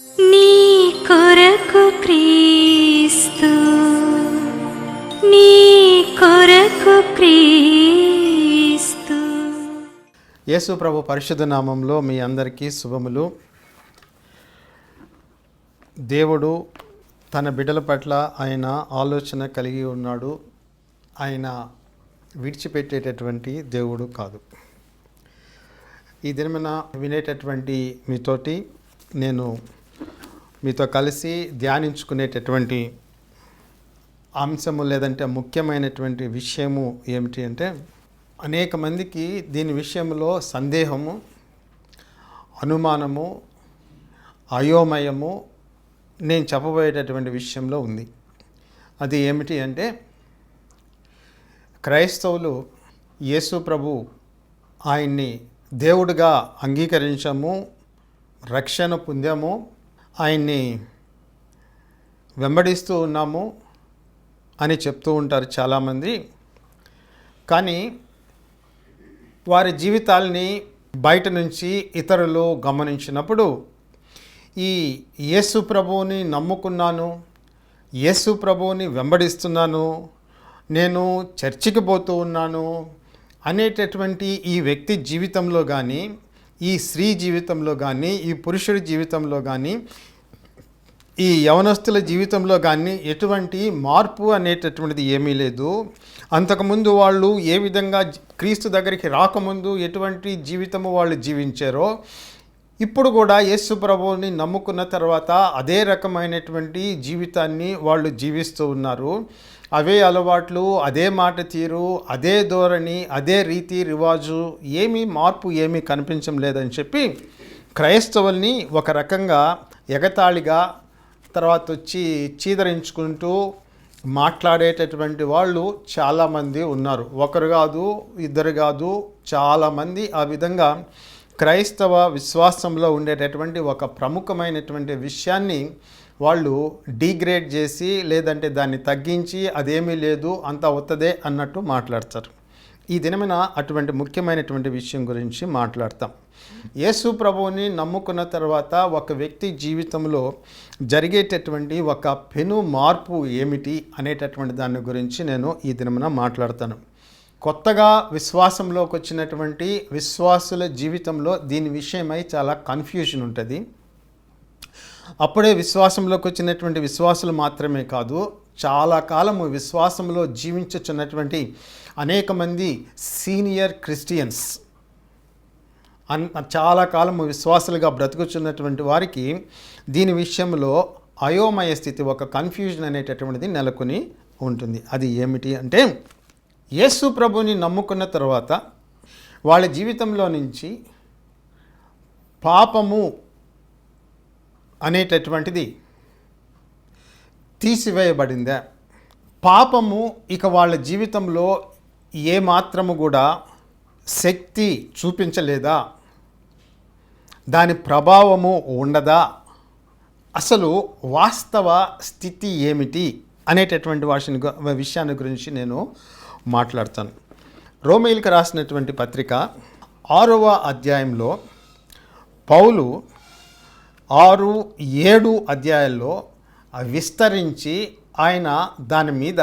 నీ కొరకు క్రీస్తు, నీ కొరకు క్రీస్తు. యేసు ప్రభు పరిశుద్ధ నామంలో మీ అందరికీ శుభములు. దేవుడు తన బిడ్డల పట్ల ఆయన ఆలోచన కలిగి ఉన్నాడు. ఆయన విడిచిపెట్టేటటువంటి దేవుడు కాదు. ఈ దినమున వినేటటువంటి మీతోటి నేను మీతో కలిసి ధ్యానించుకునేటటువంటి అంశము లేదంటే ముఖ్యమైనటువంటి విషయము ఏమిటి అంటే, అనేక మందికి దీని విషయంలో సందేహము, అనుమానము, అయోమయము నేను చెప్పబోయేటటువంటి విషయంలో ఉంది. అది ఏమిటి అంటే, క్రైస్తవులు యేసు ప్రభు ఆయన్ని దేవుడిగా అంగీకరించాము, రక్షణ పొందాము, ఆయన్ని వెంబడిస్తూ ఉన్నాము అని చెప్తూ ఉంటారు చాలామంది. కానీ వారి జీవితాల్ని బయట నుంచి ఇతరులు గమనించినప్పుడు, ఈ యేసు ప్రభువుని నమ్ముకున్నాను, యేసు ప్రభువుని వెంబడిస్తున్నాను, నేను చర్చికి పోతూ ఉన్నాను అనేటటువంటి ఈ వ్యక్తి జీవితంలో కానీ, ఈ స్త్రీ జీవితంలో కానీ, ఈ పురుషుడి జీవితంలో కానీ, ఈ యవనస్తుల జీవితంలో కానీ ఎటువంటి మార్పు అనేటటువంటిది ఏమీ లేదు. అంతకుముందు వాళ్ళు ఏ విధంగా క్రీస్తు దగ్గరికి రాకముందు ఎటువంటి జీవితము వాళ్ళు జీవించారో, ఇప్పుడు కూడా యేసు ప్రభువుని నమ్ముకున్న తర్వాత అదే రకమైనటువంటి జీవితాన్ని వాళ్ళు జీవిస్తూ ఉన్నారు. అవే అలవాట్లు, అదే మాట తీరు, అదే ధోరణి, అదే రీతి రివాజు, ఏమీ మార్పు ఏమీ కనిపించడం లేదని చెప్పి క్రైస్తవుల్ని ఒక రకంగా ఎగతాళిగా, తర్వాత వచ్చి చీదరించుకుంటూ మాట్లాడేటటువంటి వాళ్ళు చాలామంది ఉన్నారు. ఒకరు కాదు, ఇద్దరు కాదు, చాలామంది ఆ విధంగా క్రైస్తవ విశ్వాసంలో ఉండేటటువంటి ఒక ప్రముఖమైనటువంటి విషయాన్ని వాళ్ళు డీగ్రేడ్ చేసి, లేదంటే దాన్ని తగ్గించి, అదేమీ లేదు అంతా వత్తదే అన్నట్టు మాట్లాడతారు. ఈ దినమైన అటువంటి ముఖ్యమైనటువంటి విషయం గురించి మాట్లాడతాం. యేసు ప్రభువుని నమ్ముకున్న తర్వాత ఒక వ్యక్తి జీవితంలో జరిగేటటువంటి ఒక పెను మార్పు ఏమిటి అనేటటువంటి దాని గురించి నేను ఈ దినమున మాట్లాడతాను. కొత్తగా విశ్వాసంలోకి వచ్చినటువంటి విశ్వాసుల జీవితంలో దీని విషయమై చాలా కన్ఫ్యూజన్ ఉంటుంది. అప్పుడే విశ్వాసంలోకి వచ్చినటువంటి విశ్వాసులు మాత్రమే కాదు, చాలా కాలము విశ్వాసంలో జీవించుచున్నటువంటి అనేక మంది సీనియర్ క్రిస్టియన్స్, చాలా కాలము విశ్వాసులుగా బ్రతుకుచున్నటువంటి వారికి దీని విషయంలో అయోమయ స్థితి, ఒక కన్ఫ్యూజన్ అనేటటువంటిది నెలకొని ఉంటుంది. అది ఏమిటి అంటే, యేసు ప్రభుని నమ్ముకున్న తర్వాత వాళ్ళ జీవితంలో నుంచి పాపము అనేటటువంటిది తీసివేయబడిందా, పాపము ఇక వాళ్ళ జీవితంలో ఏమాత్రము కూడా శక్తి చూపించలేదా, దాని ప్రభావము ఉండదా, అసలు వాస్తవ స్థితి ఏమిటి అనేటటువంటి విషయాన్ని గురించి నేను మాట్లాడతాను. రోమీయులకు రాసినటువంటి పత్రిక 6వ అధ్యాయంలో పౌలు 6-7 అధ్యాయాల్లో విస్తరించి ఆయన దాని మీద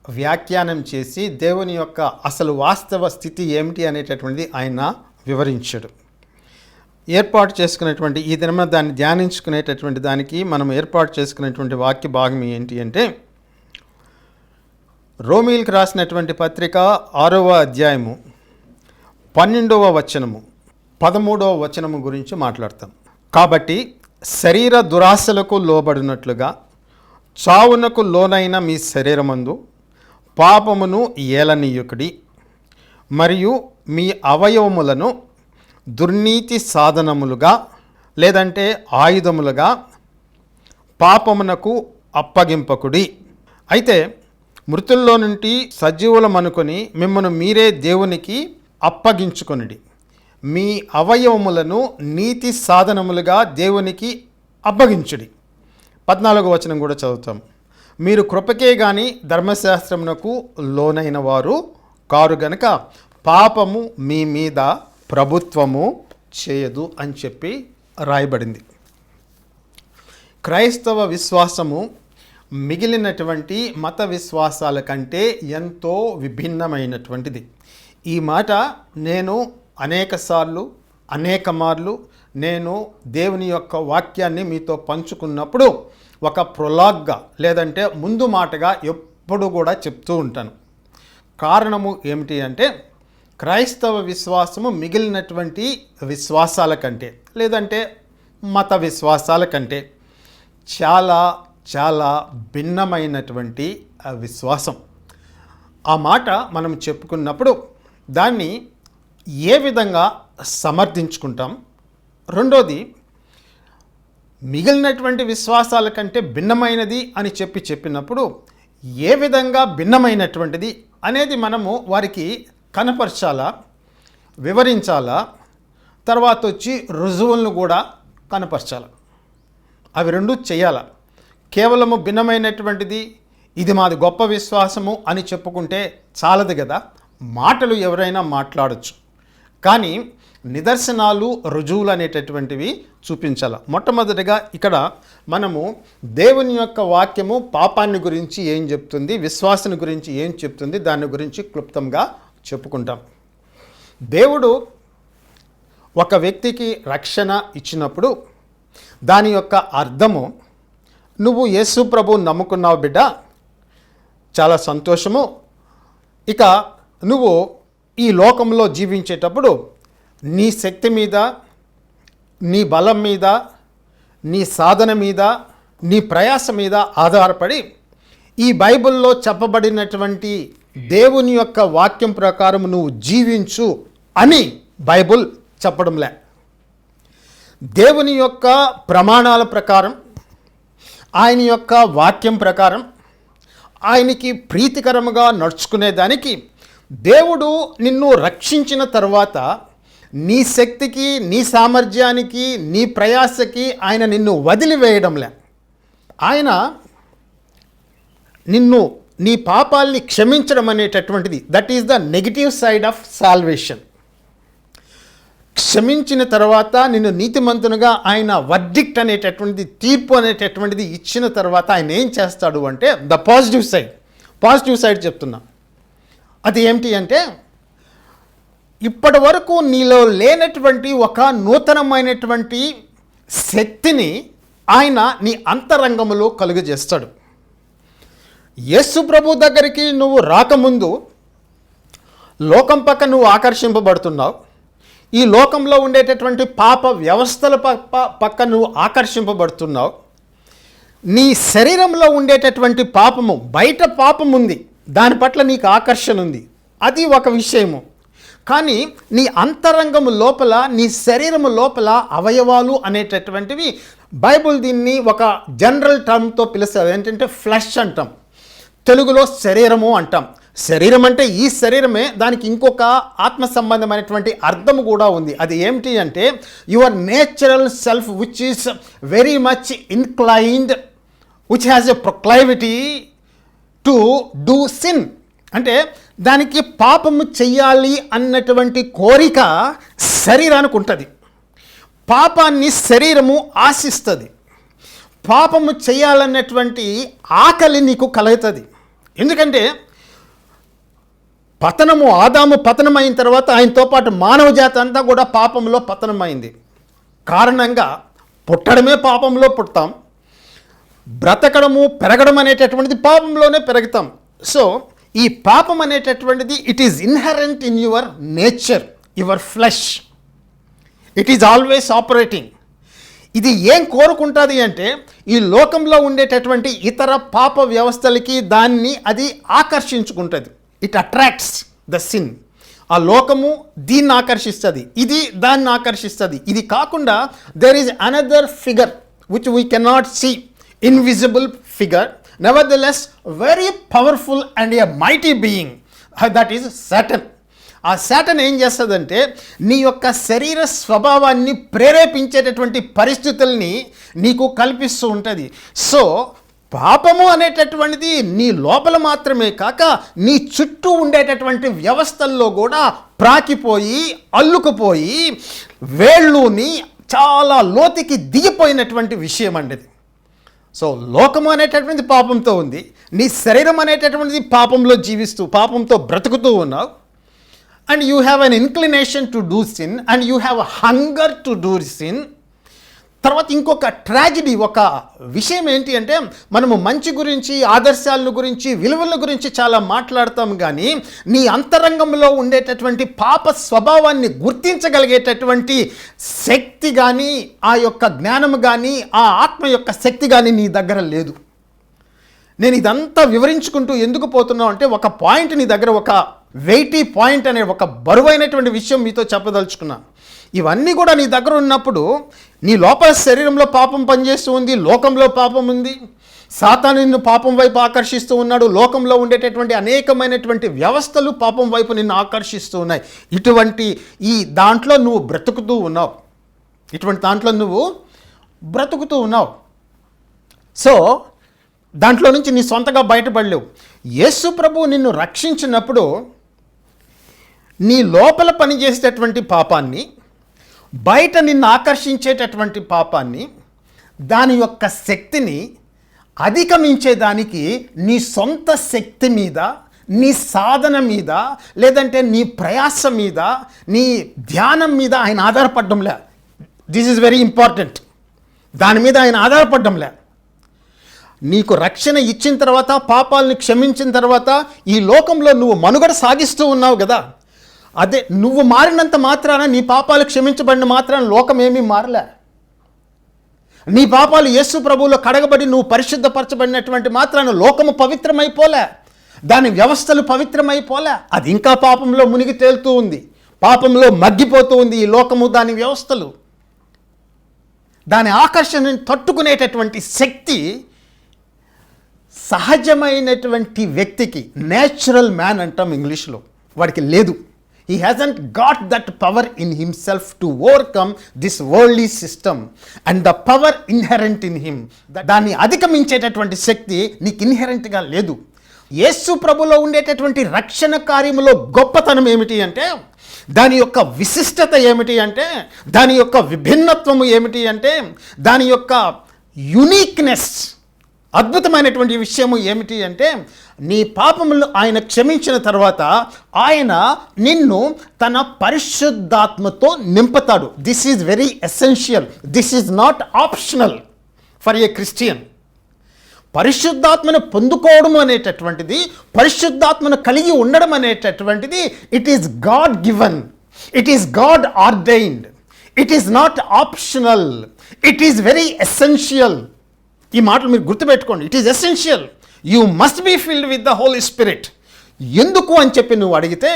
వ్యాఖ్యానం చేసి దేవుని యొక్క అసలు వాస్తవ స్థితి ఏమిటి అనేటటువంటిది ఆయన వివరించాడు. ఏర్పాటు చేసుకునేటువంటి ఈ దినమ దాన్ని ధ్యానించుకునేటటువంటి దానికి మనం ఏర్పాటు చేసుకునేటువంటి వాక్య భాగం ఏంటి అంటే, రోమీయులకు రాసినటువంటి పత్రిక 6వ అధ్యాయము 12వ వచనము 13వ వచనము గురించి మాట్లాడతాం. కాబట్టి శరీర దురాశలకు లోబడినట్లుగా చావునకు లోనైన మీ శరీరమందు పాపమును ఏలనీయుకుడి, మరియు మీ అవయవములను దుర్నీతి సాధనములుగా లేదంటే ఆయుధములుగా పాపమునకు అప్పగింపకుడి. అయితే మృతుల్లో నుండి సజీవులమనుకొని మిమ్మల్ని మీరే దేవునికి అప్పగించుకొనిడి, మీ అవయవములను నీతి సాధనములుగా దేవునికి అప్పగించుడి. 14వ వచనం కూడా చదువుతాం. మీరు కృపకే గాని ధర్మశాస్త్రమునకు లోనైన వారు కారు గనుక పాపము మీ మీద ప్రభుత్వము చేయదు అని చెప్పి రాయబడింది. క్రైస్తవ విశ్వాసము మిగిలినటువంటి మత విశ్వాసాల కంటే ఎంతో విభిన్నమైనటువంటిది. ఈ మాట నేను అనేక మార్లు నేను దేవుని యొక్క వాక్యాన్ని మీతో పంచుకున్నప్పుడు ఒక ప్రొలాగ్గా లేదంటే ముందు మాటగా ఎప్పుడు కూడా చెప్తూ ఉంటాను. కారణము ఏమిటి అంటే క్రైస్తవ విశ్వాసము మిగిలినటువంటి విశ్వాసాల కంటే లేదంటే మత విశ్వాసాల కంటే చాలా చాలా భిన్నమైనటువంటి విశ్వాసం. ఆ మాట మనం చెప్పుకున్నప్పుడు దాన్ని ఏ విధంగా సమర్థించుకుంటాం, రెండోది మిగిలినటువంటి విశ్వాసాల కంటే భిన్నమైనది అని చెప్పినప్పుడు ఏ విధంగా భిన్నమైనటువంటిది అనేది మనము వారికి కనపరచాలా, వివరించాలా, తర్వాత వచ్చి రుజువులను కూడా కనపరచాలి. అవి రెండు చేయాలి. కేవలము భిన్నమైనటువంటిది ఇది మాది గొప్ప విశ్వాసము అని చెప్పుకుంటే చాలదు కదా. మాటలు ఎవరైనా మాట్లాడచ్చు, కానీ నిదర్శనాలు రుజువులు అనేటటువంటివి చూపించాలి. మొట్టమొదటిగా ఇక్కడ మనము దేవుని యొక్క వాక్యము పాపాన్ని గురించి ఏం చెప్తుంది, విశ్వాసాన్ని గురించి ఏం చెప్తుంది, దాని గురించి క్లుప్తంగా చెప్పుకుంటాం. దేవుడు ఒక వ్యక్తికి రక్షణ ఇచ్చినప్పుడు దాని యొక్క అర్థము, నువ్వు యేసు ప్రభువుని నమ్ముకున్నావు బిడ్డ, చాలా సంతోషము. ఇక నువ్వు ఈ లోకంలో జీవించేటప్పుడు నీ శక్తి మీద, నీ బలం మీద, నీ సాధన మీద, నీ ప్రయాస మీద ఆధారపడి ఈ బైబిల్లో చెప్పబడినటువంటి దేవుని యొక్క వాక్యం ప్రకారం నువ్వు జీవించు అని బైబిల్ చెప్పడంలే. దేవుని యొక్క ప్రమాణాల ప్రకారం, ఆయన యొక్క వాక్యం ప్రకారం, ఆయనకి ప్రీతికరముగా నడుచుకునేదానికి దేవుడు నిన్ను రక్షించిన తర్వాత నీ శక్తికి, నీ సామర్థ్యానికి, నీ ప్రయాసకి ఆయన నిన్ను వదిలివేయడంలే. ఆయన నిన్ను, నీ పాపాల్ని క్షమించడం అనేటటువంటిది, that is the negative side of salvation. క్షమించిన తర్వాత నిన్ను నీతిమంతునిగా ఆయన వర్డిక్ట్ అనేటటువంటిది, తీర్పు అనేటటువంటిది ఇచ్చిన తర్వాత ఆయన ఏం చేస్తాడు అంటే ద పాజిటివ్ సైడ్ చెప్తున్నా. అది ఏమిటి అంటే ఇప్పటి వరకు నీలో లేనటువంటి ఒక నూతనమైనటువంటి శక్తిని ఆయన నీ అంతరంగంలో కలుగజేస్తాడు. యేసు ప్రభు దగ్గరికి నువ్వు రాకముందు లోకం పక్క నువ్వు ఆకర్షింపబడుతున్నావు. ఈ లోకంలో ఉండేటటువంటి పాప వ్యవస్థల పక్క నువ్వు ఆకర్షింపబడుతున్నావు. నీ శరీరంలో ఉండేటటువంటి పాపము, బయట పాపం ఉంది, దాని పట్ల నీకు ఆకర్షణ ఉంది, అది ఒక విషయము. కానీ నీ అంతరంగము లోపల, నీ శరీరము లోపల అవయవాలు అనేటటువంటివి, బైబుల్ దీన్ని ఒక జనరల్ టర్మ్తో పిలుస్తుంది. ఏంటంటే ఫ్లెష్ అంటాం, తెలుగులో శరీరము అంటాం. శరీరం అంటే ఈ శరీరమే, దానికి ఇంకొక ఆత్మ సంబంధమైనటువంటి అర్థము కూడా ఉంది. అది ఏమిటి అంటే your natural self which is very much inclined, which has a proclivity to do sin. అంటే దానికి పాపము చెయ్యాలి అన్నటువంటి కోరిక శరీరానికి ఉంటుంది. పాపాన్ని శరీరము ఆశిస్తుంది. పాపము చేయాలన్నటువంటి ఆకలి నీకు కలుగుతుంది. ఎందుకంటే ఆదాము పతనమైన తర్వాత ఆయనతో పాటు మానవ జాతి అంతా కూడా పాపంలో పతనమైంది. కారణంగా పుట్టడమే పాపంలో పుడతాం, బ్రతకడము, పెరగడం అనేటటువంటిది పాపంలోనే పెరుగుతాం. సో ఈ పాపం అనేటటువంటిది it is inherent in your nature, your flesh. It is always operating. ఇది ఏం కోరుకుంటుంది అంటే ఈ లోకంలో ఉండేటటువంటి ఇతర పాప వ్యవస్థలకి దాన్ని అది ఆకర్షించుకుంటుంది. It attracts the sin. ఆ లోకము దీన్ని ఆకర్షిస్తుంది, ఇది దాన్ని ఆకర్షిస్తుంది. ఇది కాకుండా there is another figure which we cannot see, invisible figure, nevertheless very powerful and a mighty being, that is Satan. ఆ సాటన్ ఏం చేస్తుందంటే నీ యొక్క శరీర స్వభావాన్ని ప్రేరేపించేటటువంటి పరిస్థితుల్ని నీకు కల్పిస్తూ ఉంటుంది. సో పాపము అనేటటువంటిది నీ లోపల మాత్రమే కాక నీ చుట్టూ ఉండేటటువంటి వ్యవస్థల్లో కూడా ప్రాకిపోయి, అల్లుకుపోయి, వేళ్ళుని చాలా లోతుకి దిగిపోయినటువంటి విషయం అండి. సో లోకము అనేటటువంటిది పాపంతో ఉంది, నీ శరీరం అనేటటువంటిది పాపంలో జీవిస్తూ పాపంతో బ్రతుకుతూ ఉన్నావు. And you have an inclination to do sin and you have a hunger to do sin. తర్వాత ఇంకొక ట్రాజిడీ, ఒక విషయం ఏంటి అంటే, మనము మంచి గురించి, ఆదర్శాల గురించి, విలువల గురించి చాలా మాట్లాడతాం, కానీ నీ అంతరంగంలో ఉండేటటువంటి పాప స్వభావాన్ని గుర్తించగలిగేటటువంటి శక్తి కానీ, ఆ యొక్క జ్ఞానం కానీ, ఆ ఆత్మ యొక్క శక్తి కానీ నీ దగ్గర లేదు. నేను ఇదంతా వివరించుకుంటూ ఎందుకు పోతున్నావు అంటే, ఒక పాయింట్ నీ దగ్గర, ఒక వెయిటీ పాయింట్ అనే ఒక బరువైనటువంటి విషయం మీతో చెప్పదలుచుకున్నాను. ఇవన్నీ కూడా నీ దగ్గర ఉన్నప్పుడు నీ లోపల శరీరంలో పాపం పనిచేస్తూ ఉంది, లోకంలో పాపం ఉంది, సాతాను నిన్ను పాపం వైపు ఆకర్షిస్తూ ఉన్నాడు, లోకంలో ఉండేటటువంటి అనేకమైనటువంటి వ్యవస్థలు పాపం వైపు నిన్ను ఆకర్షిస్తూ ఉన్నాయి. ఇటువంటి ఈ దాంట్లో నువ్వు బ్రతుకుతూ ఉన్నావు, ఇటువంటి దాంట్లో నువ్వు బ్రతుకుతూ ఉన్నావు. సో దాంట్లో నుంచి నీ సొంతగా బయటపడలేవు. యేసు ప్రభువు నిన్ను రక్షించినప్పుడు నీ లోపల పనిచేసేటటువంటి పాపాన్ని, బయట నిన్ను ఆకర్షించేటటువంటి పాపాన్ని, దాని యొక్క శక్తిని అధిగమించేదానికి నీ సొంత శక్తి మీద, నీ సాధన మీద, లేదంటే నీ ప్రయాస మీద, నీ ధ్యానం మీద ఆయన ఆధారపడడంలే. This is very important. దాని మీద ఆయన ఆధారపడడంలే. నీకు రక్షణ ఇచ్చిన తర్వాత, పాపాలను క్షమించిన తర్వాత ఈ లోకంలో నువ్వు మనుగడ సాగిస్తూ ఉన్నావు కదా, అదే నువ్వు మారినంత మాత్రాన, నీ పాపాలు క్షమించబడిన మాత్రాన లోకం ఏమీ మారలే. నీ పాపాలు యేసు ప్రభువులో కడగబడి నువ్వు పరిశుద్ధపరచబడినటువంటి మాత్రాన లోకము పవిత్రమైపోలే, దాని వ్యవస్థలు పవిత్రమైపోలే. అది ఇంకా పాపంలో మునిగి తేలుతూ ఉంది, పాపంలో మగ్గిపోతూ ఉంది ఈ లోకము, దాని వ్యవస్థలు. దాని ఆకర్షణని తట్టుకునేటటువంటి శక్తి సహజమైనటువంటి వ్యక్తికి, నేచురల్ మ్యాన్ అంటాం ఇంగ్లీష్లో, వాడికి లేదు. He hasn't got that power in himself to overcome this worldly system and the power inherent in him. దాన్ని అధిగమించేటటువంటి శక్తి నీకు ఇన్హెరెంట్గా లేదు. యేసు ప్రభులో ఉండేటటువంటి రక్షణ కార్యములో గొప్పతనం ఏమిటి అంటే, దాని యొక్క విశిష్టత ఏమిటి అంటే, దాని యొక్క విభిన్నత్వము ఏమిటి అంటే, దాని యొక్క యునీక్నెస్, అద్భుతమైనటువంటి విషయము ఏమిటి అంటే, నీ పాపములు ఆయన క్షమించిన తర్వాత ఆయన నిన్ను తన పరిశుద్ధాత్మతో నింపుతాడు. This is very essential. This is not optional for a Christian. పరిశుద్ధాత్మను పొందుకోవడం అనేటటువంటిది, పరిశుద్ధాత్మను కలిగి ఉండడం అనేటటువంటిది, it is God given, it is God ordained, it is not optional, it is very essential. ఈ మాటలు మీరు గుర్తుపెట్టుకోండి. It is essential. You must be filled with the Holy Spirit. ఎందుకు అని చెప్పి నువ్వు అడిగితే,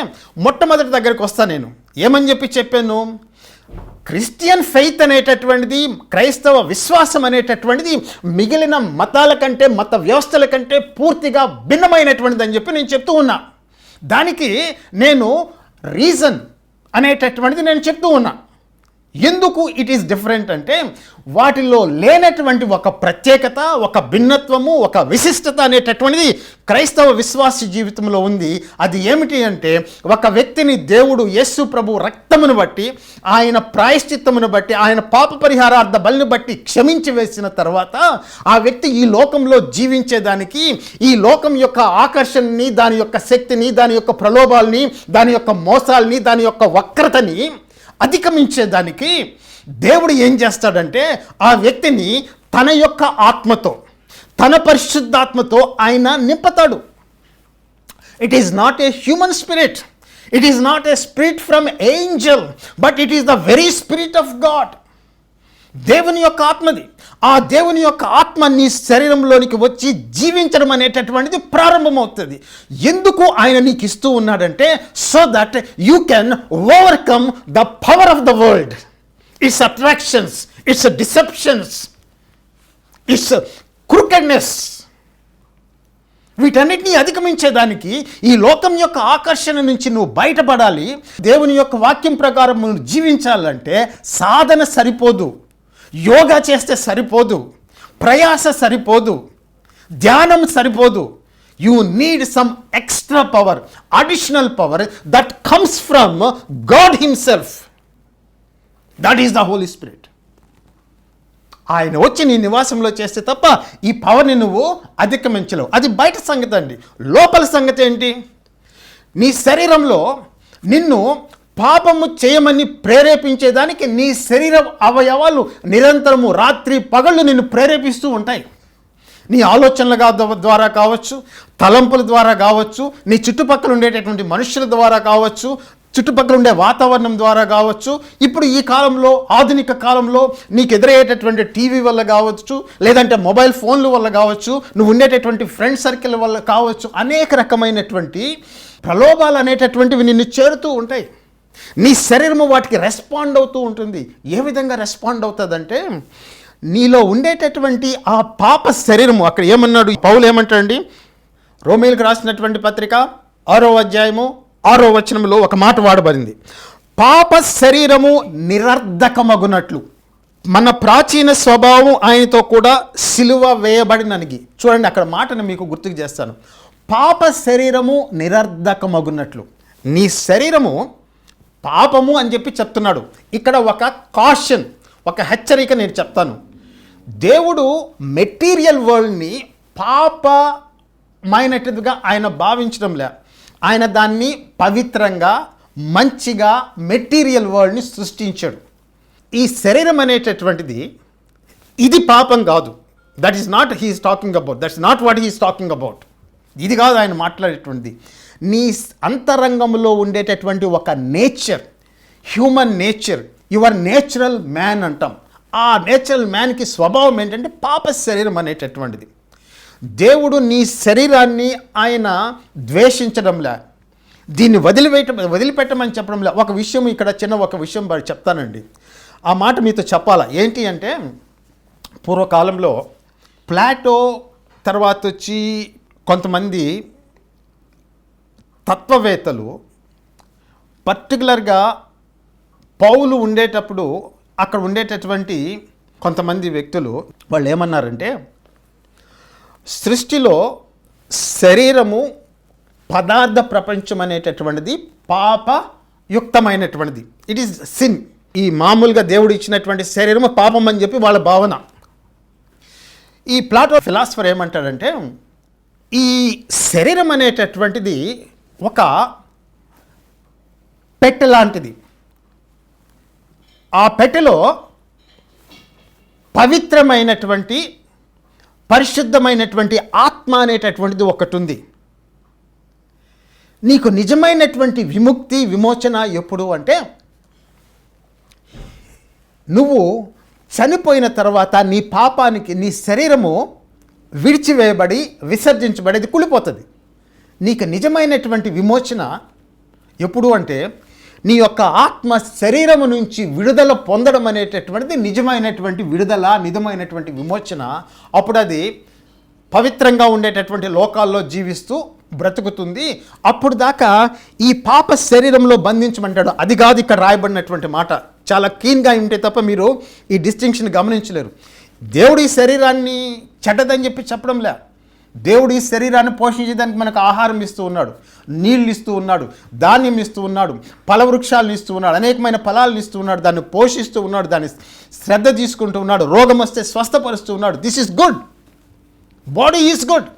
మొట్టమొదటి దగ్గరికి వస్తా నేను. ఏమని చెప్పాను? క్రిస్టియన్ ఫెయిత్ అనేటటువంటిది, క్రైస్తవ విశ్వాసం అనేటటువంటిది మిగిలిన మతాల కంటే, మత వ్యవస్థల కంటే పూర్తిగా భిన్నమైనటువంటిది అని చెప్పి నేను చెప్తూ ఉన్నా. దానికి నేను రీజన్ అనేటటువంటిది నేను చెప్తూ ఉన్నా. ఎందుకు ఇట్ ఈస్ డిఫరెంట్ అంటే, వాటిలో లేనటువంటి ఒక ప్రత్యేకత, ఒక భిన్నత్వము, ఒక విశిష్టత అనేటటువంటిది క్రైస్తవ విశ్వాస జీవితంలో ఉంది. అది ఏమిటి అంటే, ఒక వ్యక్తిని దేవుడు యేసు ప్రభు రక్తమును బట్టి, ఆయన ప్రాయశ్చిత్తమును బట్టి, ఆయన పాప పరిహారార్థ బలిని బట్టి క్షమించి వేసిన తర్వాత ఆ వ్యక్తి ఈ లోకంలో జీవించేదానికి, ఈ లోకం యొక్క ఆకర్షణని, దాని యొక్క శక్తిని, దాని యొక్క ప్రలోభాలని, దాని యొక్క మోసాలని, దాని యొక్క వక్రతని అధిగమించేదానికి దేవుడు ఏం చేస్తాడంటే, ఆ వ్యక్తిని తన యొక్క ఆత్మతో, తన పరిశుద్ధాత్మతో ఆయన నింపుతాడు. It is not a human spirit, it is not a spirit from angel, but it is the very spirit of God. దేవుని యొక్క ఆత్మది. ఆ దేవుని యొక్క ఆత్మ నీ శరీరంలోనికి వచ్చి జీవించడం అనేటటువంటిది ప్రారంభమవుతుంది. ఎందుకు ఆయన నీకు ఇస్తూ ఉన్నాడంటే, so that you can overcome the power of the world, its attractions, its deceptions, its crookedness. వీటన్నిటినీ అధిగమించేదానికి, ఈ లోకం యొక్క ఆకర్షణ నుంచి నువ్వు బయటపడాలి, దేవుని యొక్క వాక్యం ప్రకారం నువ్వు జీవించాలంటే సాధన సరిపోదు, యోగా చేస్తే సరిపోదు, ప్రయాస సరిపోదు, ధ్యానం సరిపోదు. You need some extra power, additional power that comes from God himself. That is the Holy Spirit. ఆయన వచ్చి నీ నివాసంలో చేస్తే తప్ప ఈ పవర్ని నువ్వు అధిగమించలేవు. అది బయట సంగతి అండి. లోపల సంగతి ఏంటి? నీ శరీరంలో నిన్ను పాపము చేయమని ప్రేరేపించేదానికి నీ శరీర అవయవాలు నిరంతరము రాత్రి పగళ్ళు నిన్ను ప్రేరేపిస్తూ ఉంటాయి. నీ ఆలోచనల ద్వారా కావచ్చు, తలంపుల ద్వారా కావచ్చు, నీ చుట్టుపక్కల ఉండేటటువంటి మనుషుల ద్వారా కావచ్చు, చుట్టుపక్కల ఉండే వాతావరణం ద్వారా కావచ్చు, ఇప్పుడు ఈ కాలంలో ఆధునిక కాలంలో నీకు ఎదురయ్యేటటువంటి టీవీ వల్ల కావచ్చు, లేదంటే మొబైల్ ఫోన్ల వల్ల కావచ్చు, నువ్వు ఉండేటటువంటి ఫ్రెండ్ సర్కిల్ వల్ల కావచ్చు, అనేక రకమైనటువంటి ప్రలోభాలు అనేటటువంటివి నిన్ను చేరుతూ ఉంటాయి. నీ శరీరము వాటికి రెస్పాండ్ అవుతూ ఉంటుంది. ఏ విధంగా రెస్పాండ్ అవుతుందంటే, నీలో ఉండేటటువంటి ఆ పాప శరీరము, అక్కడ ఏమన్నాడు పౌలు ఏమంటాడండి, రోమీయులకు రాసినటువంటి పత్రిక 6వ అధ్యాయము 6వ వచనంలో ఒక మాట వాడబడింది, పాప శరీరము నిరర్ధకమగునట్లు మన ప్రాచీన స్వభావం ఆయనతో కూడా సిలువ వేయబడిననిగి. చూడండి, అక్కడ మాటను మీకు గుర్తుకు చేస్తాను. పాప శరీరము నిరర్ధకమగునట్లు. నీ శరీరము పాపము అని చెప్పి చెప్తున్నాడు. ఇక్కడ ఒక కాషన్, ఒక హెచ్చరిక నేను చెప్తాను. దేవుడు మెటీరియల్ వరల్డ్ని పాపమైనట్టుగా ఆయన భావించడంలే. ఆయన దాన్ని పవిత్రంగా, మంచిగా మెటీరియల్ వరల్డ్ని సృష్టించాడు. ఈ శరీరం అనేటటువంటిది ఇది పాపం కాదు. That is not he's talking about. That's not what he's talking about. ఇది కాదు ఆయన మాట్లాడేటువంటిది. నీ అంతరంగంలో ఉండేటటువంటి ఒక nature, human nature, your natural man అంటాం. ఆ నేచురల్ మ్యాన్కి స్వభావం ఏంటంటే పాప శరీరం అనేటటువంటిది. దేవుడు నీ శరీరాన్ని ఆయన ద్వేషించడంలే, దీన్ని వదిలిపెట్టమని చెప్పడంలే. ఒక విషయం ఇక్కడ ఒక విషయం చెప్తానండి. ఆ మాట మీతో చెప్పాలా. ఏంటి అంటే, పూర్వకాలంలో ప్లాటో తర్వాత వచ్చి కొంతమంది తత్వవేత్తలు, పర్టికులర్గా పౌలు ఉండేటప్పుడు అక్కడ ఉండేటటువంటి కొంతమంది వ్యక్తులు వాళ్ళు ఏమన్నారంటే, సృష్టిలో శరీరము పదార్థ ప్రపంచం అనేటటువంటిది పాపయుక్తమైనటువంటిది. It is sin. ఈ మామూలుగా దేవుడు ఇచ్చినటువంటి శరీరము పాపం అని చెప్పి వాళ్ళ భావన. ఈ ప్లాటో ఫిలాసఫర్ ఏమంటాడంటే, ఈ శరీరం అనేటటువంటిది ఒక పెట్టె లాంటిది. ఆ పెట్టెలో పవిత్రమైనటువంటి, పరిశుద్ధమైనటువంటి ఆత్మ అనేటటువంటిది ఒకటి ఉంది. నీకు నిజమైనటువంటి విముక్తి, విమోచన ఎప్పుడు అంటే, నువ్వు చనిపోయిన తర్వాత నీ పాపానికి నీ శరీరము విడిచివేయబడి విసర్జించబడేది కుళ్ళిపోతుంది. నీకు నిజమైనటువంటి విమోచన ఎప్పుడు అంటే, నీ యొక్క ఆత్మ శరీరము నుంచి విడుదల పొందడం అనేటటువంటిది నిజమైనటువంటి విడుదల, నిజమైనటువంటి విమోచన. అప్పుడు అది పవిత్రంగా ఉండేటటువంటి లోకాల్లో జీవిస్తూ బ్రతుకుతుంది. అప్పుడు దాకా ఈ పాప శరీరంలో బంధించమంటాడు. అది కాదు ఇక్కడ రాయబడినటువంటి మాట. చాలా క్లీన్గా ఉంటే తప్ప మీరు ఈ డిస్టింక్షన్ గమనించలేరు. దేవుడు ఈ శరీరాన్ని చెడ్డదని చెప్పి చెప్పడంలే. దేవుడు ఈ శరీరాన్ని పోషించేదానికి మనకు ఆహారం ఇస్తూ ఉన్నాడు, నీళ్ళు ఇస్తూ ఉన్నాడు, ధాన్యం ఇస్తూ ఉన్నాడు, ఫలవృక్షాలను ఇస్తూ ఉన్నాడు, అనేకమైన ఫలాలను ఇస్తూ ఉన్నాడు, దాన్ని పోషిస్తూ ఉన్నాడు, దాన్ని శ్రద్ధ తీసుకుంటూ ఉన్నాడు, రోగం వస్తే స్వస్థపరుస్తూ ఉన్నాడు. This is good, body is good.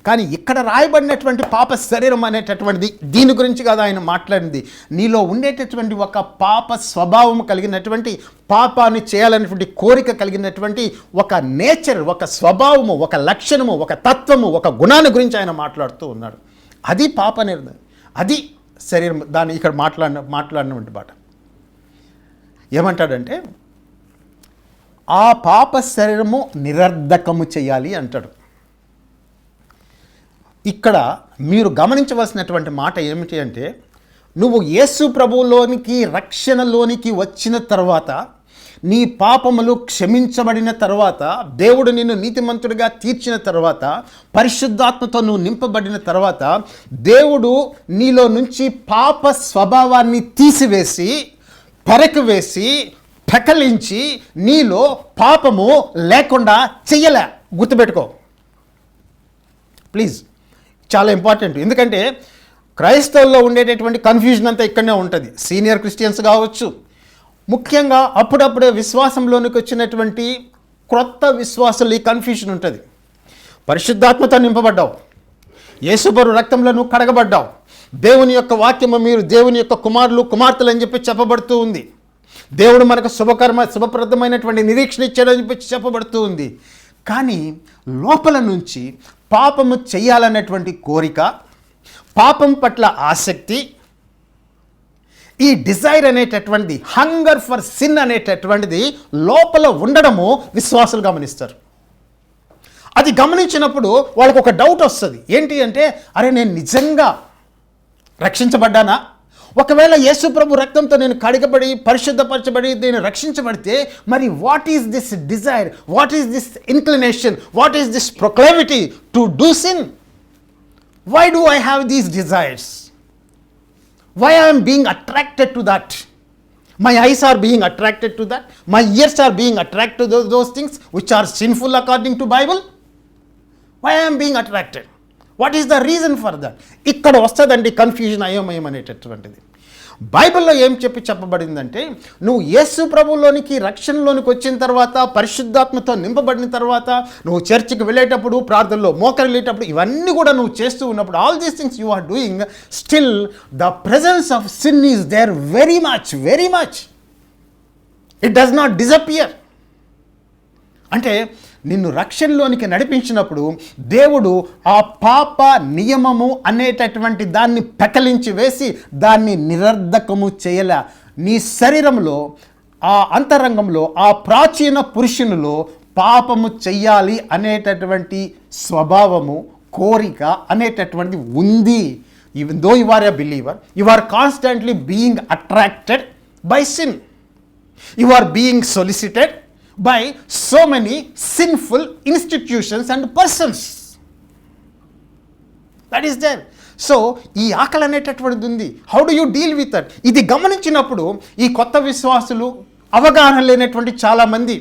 కానీ ఇక్కడ రాయబడినటువంటి పాప శరీరం అనేటటువంటిది దీని గురించి కాదు ఆయన మాట్లాడింది. నీలో ఉండేటటువంటి ఒక పాప స్వభావం కలిగినటువంటి, పాపాన్ని చేయాలనేటువంటి కోరిక కలిగినటువంటి ఒక నేచర్, ఒక స్వభావము, ఒక లక్షణము, ఒక తత్వము, ఒక గుణాన్ని గురించి ఆయన మాట్లాడుతూ ఉన్నాడు. అది పాప నిర్ణయం, అది శరీరం. దాన్ని ఇక్కడ మాట్లాడినటువంటి మాట ఏమంటాడంటే, ఆ పాప శరీరము నిరర్ధకము చేయాలి అంటాడు. ఇక్కడ మీరు గమనించవలసినటువంటి మాట ఏమిటి అంటే, నువ్వు యేసు ప్రభువులోనికి, రక్షణలోనికి వచ్చిన తర్వాత, నీ పాపములు క్షమించబడిన తర్వాత, దేవుడు నిన్ను నీతిమంతుడిగా తీర్చిన తర్వాత, పరిశుద్ధాత్మతో నువ్వు నింపబడిన తర్వాత, దేవుడు నీలో నుంచి పాప స్వభావాన్ని తీసివేసి, పెరకవేసి, పెకలించి నీలో పాపము లేకుండా చెయ్యలే. గుర్తుపెట్టుకో ప్లీజ్, చాలా ఇంపార్టెంట్. ఎందుకంటే క్రైస్తవుల్లో ఉండేటటువంటి కన్ఫ్యూజన్ అంతా ఇక్కడనే ఉంటుంది. సీనియర్ క్రిస్టియన్స్ కావచ్చు, ముఖ్యంగా అప్పుడప్పుడే విశ్వాసంలోనికి వచ్చినటువంటి క్రొత్త విశ్వాసులు ఈ కన్ఫ్యూషన్ ఉంటుంది. పరిశుద్ధాత్మతో నింపబడ్డావు, యేసుబరు రక్తంలో నువ్వు కడగబడ్డావు, దేవుని యొక్క వాక్యము మీరు దేవుని యొక్క కుమారులు కుమార్తెలు అని చెప్పి చెప్పబడుతూ ఉంది. దేవుడు మనకు శుభప్రదమైనటువంటి నిరీక్షణ ఇచ్చాడని చెప్పి చెప్పబడుతూ ఉంది. కానీ లోపల నుంచి పాపము చేయాలనేటువంటి కోరిక, పాపం పట్ల ఆసక్తి, ఈ డిజైర్ అనేటటువంటిది, హంగర్ ఫర్ సిన్ అనేటటువంటిది లోపల ఉండడము విశ్వాసులు గమనిస్తారు. అది గమనించినప్పుడు వాళ్ళకు ఒక డౌట్ వస్తుంది. ఏంటి అంటే, అరే నేను నిజంగా రక్షించబడ్డానా? ఒకవేళ యేసు ప్రభు రక్తంతో నేను కడగబడి పరిశుద్ధపరచబడి నేను రక్షించబడితే మరి what is this desire, what is this inclination, what is this proclivity to do sin? Why do I have these desires? Why I am being attracted to that? My eyes are being attracted to that. My ears are being attracted to those things which are sinful according to Bible. Why I am being attracted? What is the reason for that? ఇక్కడ వస్తుందండి confusion, అయోమయం అనేటటువంటిది. బైబిల్లో ఏం చెప్పబడిందంటే, నువ్వు యేసు ప్రభులోనికి రక్షణలోనికి వచ్చిన తర్వాత, పరిశుద్ధాత్మతో నింపబడిన తర్వాత, నువ్వు చర్చికి వెళ్ళేటప్పుడు, ప్రార్థనలో మోకరిల్లేటప్పుడు, ఇవన్నీ కూడా నువ్వు చేస్తూ ఉన్నప్పుడు, all these things you are doing, still the presence of sin is there very much, very much. It does not disappear. అంటే నిన్ను రక్షణలోనికి నడిపించినప్పుడు దేవుడు ఆ పాప నియమము అనేటటువంటి దాన్ని పెకలించి వేసి దాన్ని నిరర్ధకము చేయలే. నీ శరీరంలో, ఆ అంతరంగంలో, ఆ ప్రాచీన పురుషునిలో పాపము చెయ్యాలి అనేటటువంటి స్వభావము, కోరిక అనేటటువంటిది ఉంది. Even though you are a believer, you are constantly being attracted by sin. You are being solicited by so many sinful institutions and persons. That is there. So ఈ ఆకలి అనేటటువంటిది ఉంది. How do you deal with that? ఇది గమనించినప్పుడు ఈ కొత్త విశ్వాసులు, అవగాహన లేనటువంటి చాలామంది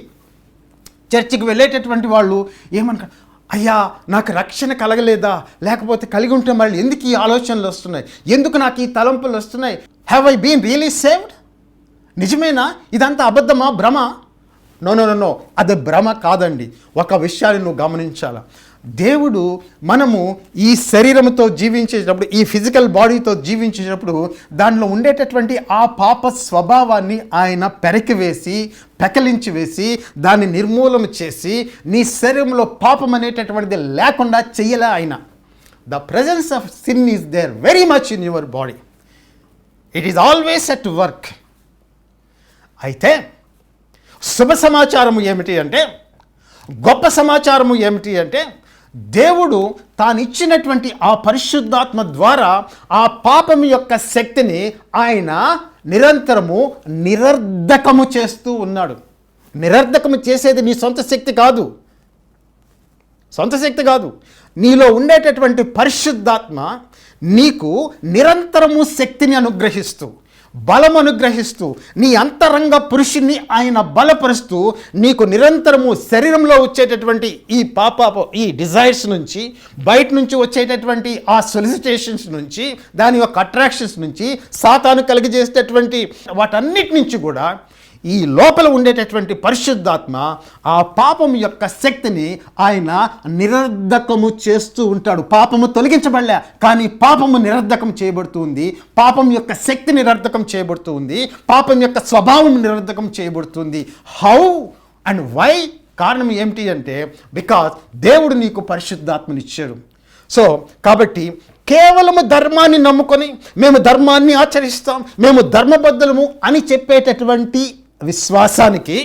చర్చికి వెళ్ళేటటువంటి వాళ్ళు ఏమనుకో, అయ్యా నాకు రక్షణ కలగలేదా, లేకపోతే కలిగి ఉంటే మళ్ళీ ఎందుకు ఈ ఆలోచనలు వస్తున్నాయి, ఎందుకు నాకు ఈ తలంపులు వస్తున్నాయి, have I been really saved? నిజమేనా? ఇదంతా అబద్ధమా, భ్రమ? నో నో నో నో, అది భ్రమ కాదండి. ఒక విషయాన్ని నువ్వు గమనించాల. దేవుడు మనము ఈ శరీరంతో జీవించేటప్పుడు, ఈ ఫిజికల్ బాడీతో జీవించేటప్పుడు దానిలో ఉండేటటువంటి ఆ పాప స్వభావాన్ని ఆయన పెరకివేసి, పెకలించి వేసి, దాన్ని నిర్మూలన చేసి, నీ శరీరంలో పాపం అనేటటువంటిది లేకుండా చెయ్యలే ఆయన. The presence of sin is there very much in your body. It is always at work. అయితే శుభ సమాచారము ఏమిటి అంటే, గొప్ప సమాచారము ఏమిటి అంటే, దేవుడు తాను ఇచ్చినటువంటి ఆ పరిశుద్ధాత్మ ద్వారా ఆ పాపం యొక్క శక్తిని ఆయన నిరంతరము నిరర్ధకము చేస్తూ ఉన్నాడు. నిరర్ధకము చేసేది నీ సొంత శక్తి కాదు, సొంత శక్తి కాదు. నీలో ఉండేటటువంటి పరిశుద్ధాత్మ నీకు నిరంతరము శక్తిని అనుగ్రహిస్తూ, బలం అనుగ్రహిస్తూ, నీ అంతరంగ పురుషుణ్ణి ఆయన బలపరుస్తూ, నీకు నిరంతరము శరీరంలో వచ్చేటటువంటి ఈ ఈ డిజైర్స్ నుంచి, బయట నుంచి వచ్చేటటువంటి ఆ సొలిసిటేషన్స్ నుంచి, దాని యొక్క అట్రాక్షన్స్ నుంచి, సాతాను కలిగజేసేటటువంటి వాటన్నిటి నుంచి కూడా ఈ లోపల ఉండేటటువంటి పరిశుద్ధాత్మ ఆ పాపం యొక్క శక్తిని ఆయన నిరర్ధకము చేస్తూ ఉంటాడు. పాపము తొలగించబడలే, కానీ పాపము నిరర్ధకం చేయబడుతుంది. పాపం యొక్క శక్తి నిరర్ధకం చేయబడుతుంది. పాపం యొక్క స్వభావం నిరర్ధకం చేయబడుతుంది. How and why? కారణం ఏమిటి అంటే, బికాజ్ దేవుడు నీకు పరిశుద్ధాత్మనిచ్చాడు. సో కాబట్టి కేవలము ధర్మాన్ని నమ్ముకొని మేము ధర్మాన్ని ఆచరిస్తాం, మేము ధర్మబద్ధులము అని చెప్పేటటువంటి విశ్వాసానికి,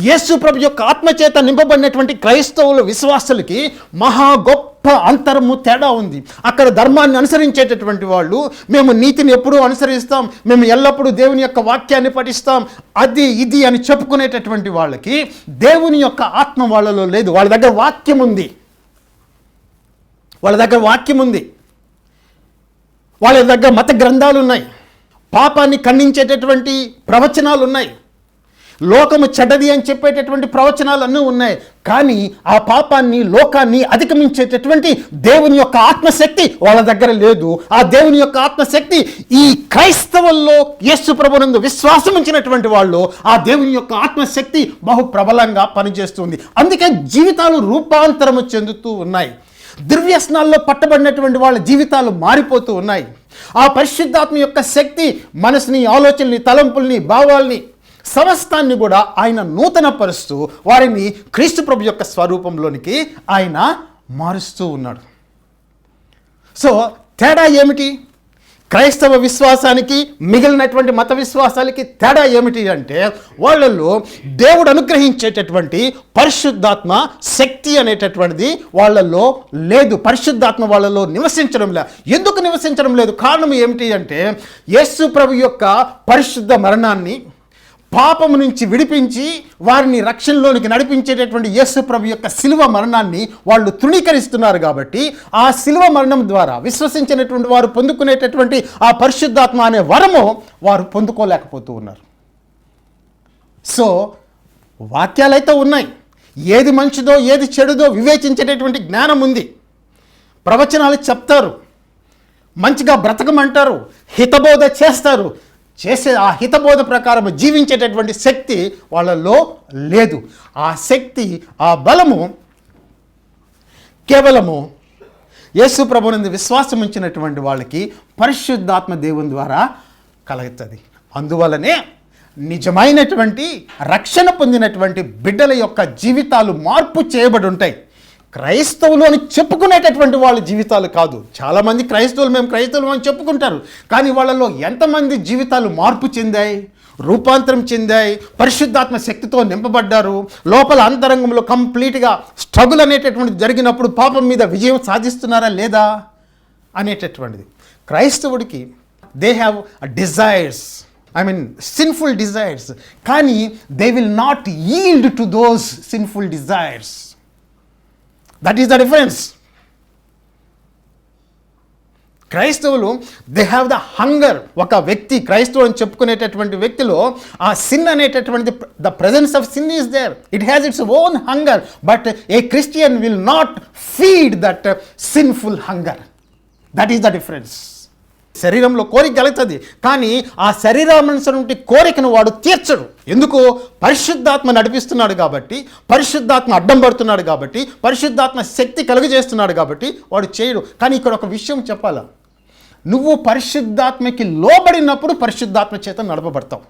యేసు ప్రభు యొక్క ఆత్మచేత నింపబడినటువంటి క్రైస్తవుల విశ్వాసులకి మహా గొప్ప అంతరము తేడా ఉంది. అక్కడ ధర్మాన్ని అనుసరించేటటువంటి వాళ్ళు, మేము నీతిని ఎప్పుడూ అనుసరిస్తాం, మేము ఎల్లప్పుడూ దేవుని యొక్క వాక్యాన్ని పఠిస్తాం, అది ఇది అని చెప్పుకునేటటువంటి వాళ్ళకి దేవుని యొక్క ఆత్మ వాళ్ళలో లేదు. వాళ్ళ దగ్గర వాక్యం ఉంది, వాళ్ళ దగ్గర వాక్యం ఉంది, వాళ్ళ దగ్గర మత గ్రంథాలు ఉన్నాయి, పాపాన్ని ఖండించేటటువంటి ప్రవచనాలు ఉన్నాయి. లోకము చెడ్డది అని చెప్పేటటువంటి ప్రవచనాలు అన్నీ ఉన్నాయి. కానీ ఆ పాపాన్ని, లోకాన్ని అధిగమించేటటువంటి దేవుని యొక్క ఆత్మశక్తి వాళ్ళ దగ్గర లేదు. ఆ దేవుని యొక్క ఆత్మశక్తి ఈ క్రైస్తవుల్లో, యేసు ప్రభునందు విశ్వాసం ఉంచినటువంటి వాళ్ళు, ఆ దేవుని యొక్క ఆత్మశక్తి బహు ప్రబలంగా పనిచేస్తుంది. అందుకే జీవితాలు రూపాంతరము చెందుతూ ఉన్నాయి. దుర్వ్యసనాల్లో పట్టబడినటువంటి వాళ్ళ జీవితాలు మారిపోతూ ఉన్నాయి. ఆ పరిశుద్ధాత్మ యొక్క శక్తి మనసుని, ఆలోచనని, తలంపుల్ని, భావాల్ని, సమస్తాన్ని కూడా ఆయన నూతనపరుస్తూ వారిని క్రీస్తు ప్రభు యొక్క స్వరూపంలోనికి ఆయన మారుస్తూ ఉన్నాడు. సో తేడా ఏమిటి? క్రైస్తవ విశ్వాసానికి మిగిలినటువంటి మత విశ్వాసాలకి తేడా ఏమిటి అంటే, వాళ్ళల్లో దేవుడు అనుగ్రహించేటటువంటి పరిశుద్ధాత్మ శక్తి అనేటటువంటిది వాళ్ళల్లో లేదు. పరిశుద్ధాత్మ వాళ్ళలో నివసించడం లేదు. ఎందుకు నివసించడం లేదు? కారణం ఏమిటి అంటే, యేసు ప్రభు యొక్క పరిశుద్ధ మరణాన్ని, పాపము నుంచి విడిపించి వారిని రక్షణలోనికి నడిపించేటటువంటి యేసు ప్రభు యొక్క శిలువ మరణాన్ని వాళ్ళు తృణీకరిస్తున్నారు. కాబట్టి ఆ శిలువ మరణం ద్వారా విశ్వసించినటువంటి వారు పొందుకునేటటువంటి ఆ పరిశుద్ధాత్మ అనే వరము వారు పొందుకోలేకపోతూ ఉన్నారు. సో వాక్యాలైతే ఉన్నాయి, ఏది మంచిదో ఏది చెడుదో వివేచించేటటువంటి జ్ఞానం ఉంది. ప్రవచనాలు చెప్తారు, మంచిగా బ్రతకమంటారు, హితబోధ చేస్తారు. చేసే ఆ హితబోధ ప్రకారం జీవించేటటువంటి శక్తి వాళ్ళలో లేదు. ఆ శక్తి, ఆ బలము కేవలము యేసు ప్రభువునందు విశ్వాసం ఉంచినటువంటి వాళ్ళకి పరిశుద్ధాత్మ దేవుని ద్వారా కలుగుతుంది. అందువలనే నిజమైనటువంటి రక్షణ పొందినటువంటి బిడ్డల యొక్క జీవితాలు మార్పు చేయబడి ఉంటాయి. క్రైస్తవులు అని చెప్పుకునేటటువంటి వాళ్ళ జీవితాలు కాదు. చాలామంది క్రైస్తవులు, మేము క్రైస్తవులు అని చెప్పుకుంటారు. కానీ వాళ్ళలో ఎంతమంది జీవితాలు మార్పు చెందాయి, రూపాంతరం చెందాయి, పరిశుద్ధాత్మ శక్తితో నింపబడ్డారు, లోపల అంతరంగంలో కంప్లీట్గా స్ట్రగుల్ అనేటటువంటిది జరిగినప్పుడు పాపం మీద విజయం సాధిస్తున్నారా లేదా అనేటటువంటిది. క్రైస్తవుడికి they have desires, sinful desires, కానీ they will not yield to those sinful desires. That is the difference. క్రైస్తవులు దే హ్యావ్ ద హంగర్. ఒక వ్యక్తి క్రైస్తవు అని చెప్పుకునేటటువంటి వ్యక్తిలో ఆ సిన్ అనేటటువంటి the presence of sin is there. It has its own hunger. But a Christian will not feed that sinful hunger. That is the difference. శరీరంలో కోరిక కలుగుతుంది, కానీ ఆ శరీరానుసరి కోరికను వాడు తీర్చడు. ఎందుకు? పరిశుద్ధాత్మ నడిపిస్తున్నాడు కాబట్టి, పరిశుద్ధాత్మ అడ్డం పడుతున్నాడు కాబట్టి, పరిశుద్ధాత్మ శక్తి కలుగజేస్తున్నాడు కాబట్టి వాడు చేయడు. కానీ ఇక్కడ ఒక విషయం చెప్పాలా, నువ్వు పరిశుద్ధాత్మకి లోబడినప్పుడు పరిశుద్ధాత్మ చేత నడపబడతావు.